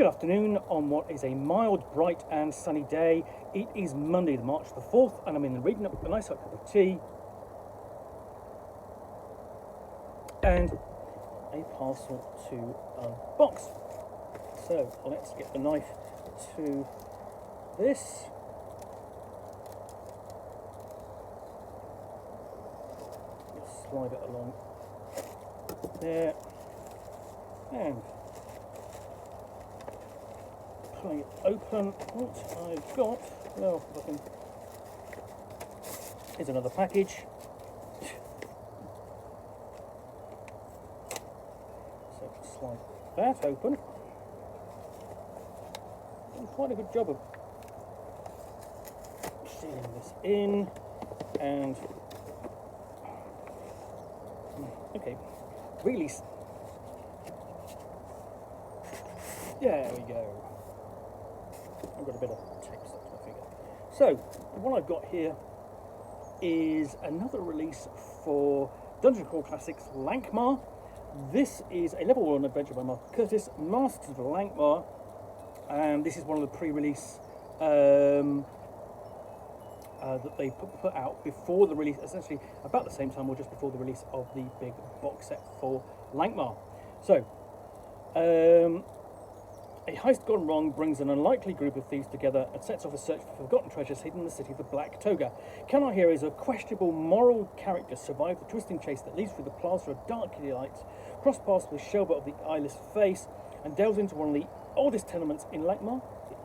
Good afternoon on what is a mild, bright and sunny day. It is Monday, March the 4th, and I'm in the reading up a nice hot cup of tea and a parcel to unbox. So let's get the knife to this. Just slide it along there and pulling it open. What I've got, well, if I can, is another package. So slide that open. Done quite a good job of sealing this in, and okay, really. There we go. I've got a bit of tape stuck to my finger. So, what I've got here is another release for Dungeon Crawl Classics Lankhmar. This is a level 1 adventure by Mark Curtis, Masters of Lankhmar, and this is one of the pre-release that they put out before the release, essentially about the same time or just before the release of the big box set for Lankhmar. So, a heist gone wrong brings an unlikely group of thieves together and sets off a search for forgotten treasures hidden in the city of the Black Toga. Can our heroes of questionable moral character survive the twisting chase that leads through the plaza of dark lights, cross paths with Shelba of the Eyeless Face, and delves into one of the oldest tenements in Lankhmar?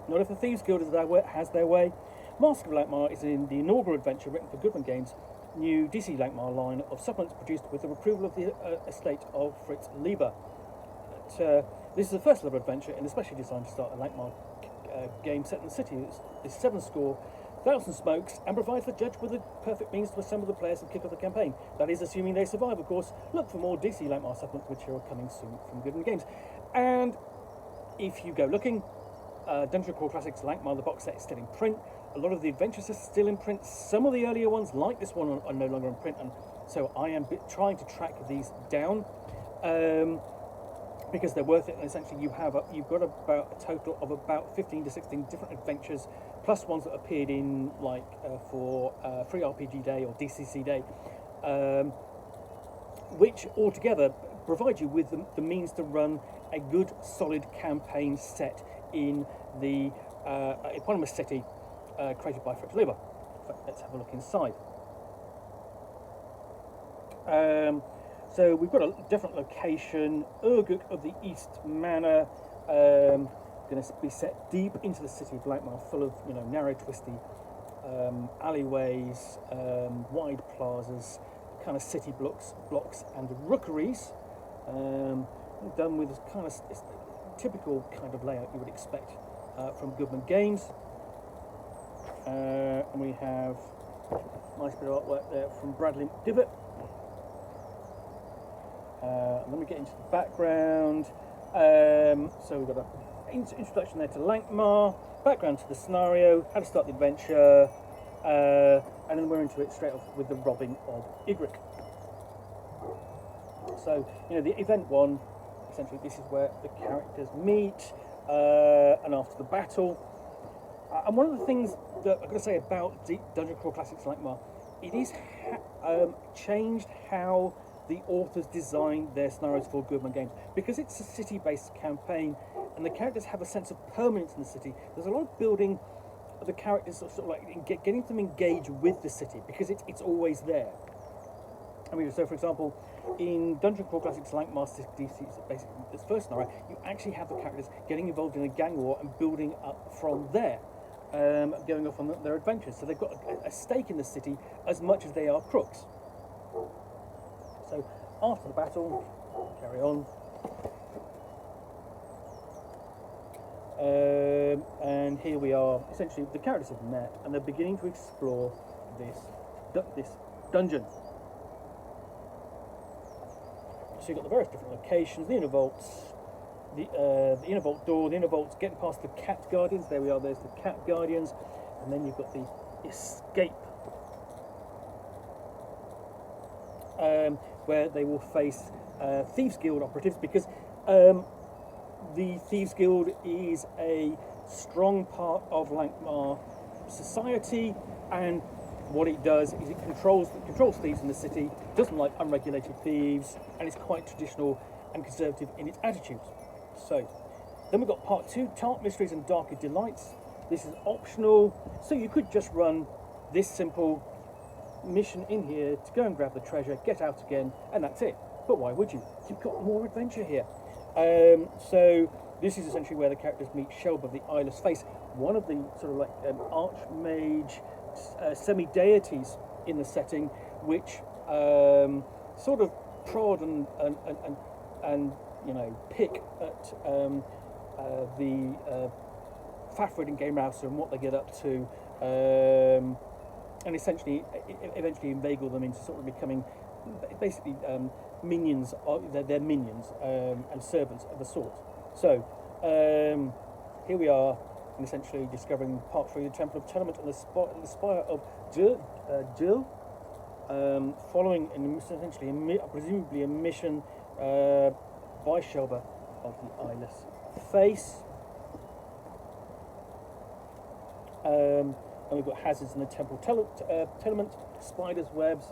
Not if the Thieves Guild has their way. Mask of Lankhmar is in the inaugural adventure written for Goodman Games' new DC Lankhmar line of supplements produced with the approval of the estate of Fritz Lieber. This is the first level adventure and especially designed to start a Lankhmar game set in the city. It's 7,000 smokes and provides the judge with the perfect means to assemble the players and kick off the campaign. That is assuming they survive, of course. Look for more DC Lankhmar supplement material coming soon from Goodman Games. And if you go looking, Dungeon Crawl Classics Lankhmar, the box set is still in print. A lot of the adventures are still in print. Some of the earlier ones, like this one, are no longer in print, and so I am trying to track these down. Because they're worth it, and essentially you've got about a total of about 15 to 16 different adventures, plus ones that appeared in for Free RPG Day or DCC Day, which altogether provide you with the means to run a good, solid campaign set in the eponymous city created by Fritz Lieber. Let's have a look inside. So we've got a different location, Urguk of the East Manor, going to be set deep into the city of Lankhmar, full of narrow, twisty alleyways, wide plazas, kind of city blocks and rookeries, done with kind of typical kind of layout you would expect from Goodman Games. And we have a nice bit of artwork there from Bradley Divot. And then we get into the background. So we've got an introduction there to Lankhmar, background to the scenario, how to start the adventure, and then we're into it straight off with the robbing of Ygritte. So, the event one, essentially this is where the characters meet, and after the battle. And one of the things that I've got to say about Dungeon Crawl Classics Lankhmar, it is changed how the authors designed their scenarios for Goodman Games. Because it's a city-based campaign and the characters have a sense of permanence in the city, there's a lot of building the characters, sort of like getting them engaged with the city, because it's always there. I mean, so for example, in Dungeon Crawl Classics Lankhmar DC, basically this first scenario, you actually have the characters getting involved in a gang war and building up from there, going off on their adventures. So they've got a stake in the city as much as they are crooks. So after the battle, carry on. And here we are. Essentially, the characters have met and they're beginning to explore this dungeon. So you've got the various different locations, the inner vaults, the inner vault door, the inner vaults, getting past the cat guardians. There we are, there's the cat guardians. And then you've got the escape, where they will face Thieves Guild operatives, because the Thieves Guild is a strong part of Lankhmar society, and what it does is it controls thieves in the city, doesn't like unregulated thieves, and is quite traditional and conservative in its attitudes. So, then we've got part 2, Tart Mysteries and Darker Delights. This is optional, so you could just run this simple mission in here to go and grab the treasure, get out again, and that's it. But why would you? You've got more adventure here. So this is essentially where the characters meet Shelba, the eyeless face, one of the sort of like archmage semi-deities in the setting, which sort of prod and you know, pick at the Fafrid and Game Rouser and what they get up to, and essentially eventually inveigle them into sort of becoming basically minions. They're minions and servants of the sort. So here we are, and essentially discovering part 3, the Temple of Tenement and the Spire of Jill, following essentially presumably a mission by Shelba of the Eyeless Face. And we've got hazards in the Temple Tenement, spiders, webs,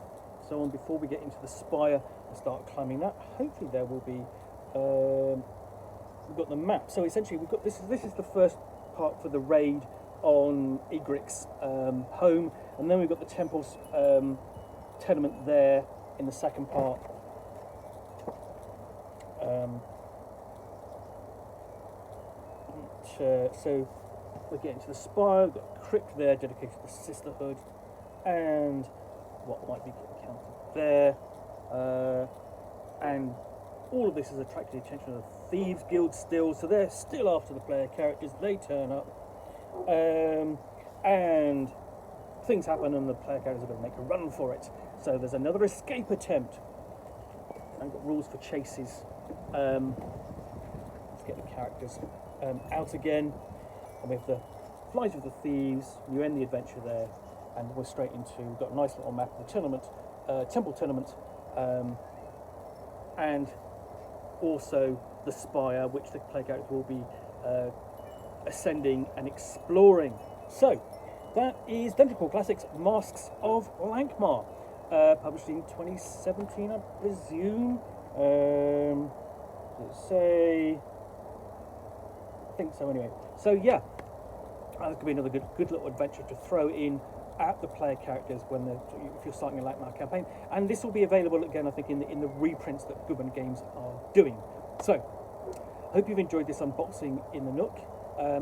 so on. Before we get into the spire and start climbing that, hopefully there will be. We've got the map. So essentially, we've got this is the first part for the raid on Igric's home, and then we've got the Temple's tenement there in the second part. So we're getting to the spire. We've got a crypt there dedicated to the Sisterhood, and what might be encountered there. And all of this has attracted the attention of the Thieves Guild still, so they're still after the player characters. They turn up, and things happen, and the player characters are going to make a run for it. So there's another escape attempt. I've got rules for chases. Let's get the characters out again, and with the Flight of the Thieves, you end the adventure there, and we're straight into. We've got a nice little map of the tenement, Temple Tenement, and also the spire, which the player character will be ascending and exploring. So that is Dungeon Crawl Classics Masks of Lankhmar, published in 2017, I presume. Let's say, I think so. Anyway, so yeah, that could be another good little adventure to throw in at the player characters if you're starting a Lankhmar campaign. And this will be available again, I think, in the reprints that Goodman Games are doing. So, hope you've enjoyed this unboxing in the Nook.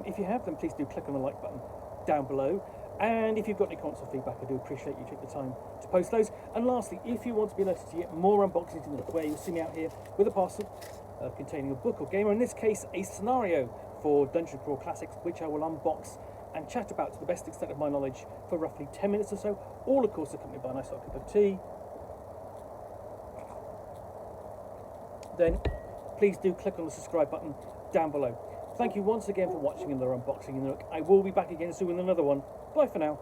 If you have, then please do click on the like button down below. And if you've got any comments or feedback, I do appreciate you take the time to post those. And lastly, if you want to be alerted to get more unboxings in the Nook, where you'll see me out here with a parcel containing a book or game, or in this case, a scenario for Dungeon Crawl Classics, which I will unbox and chat about to the best extent of my knowledge for roughly 10 minutes or so, all of course accompanied by a nice hot cup of tea. Then please do click on the subscribe button down below. Thank you once again for watching another unboxing in the Nook. I will be back again soon with another one. Bye for now.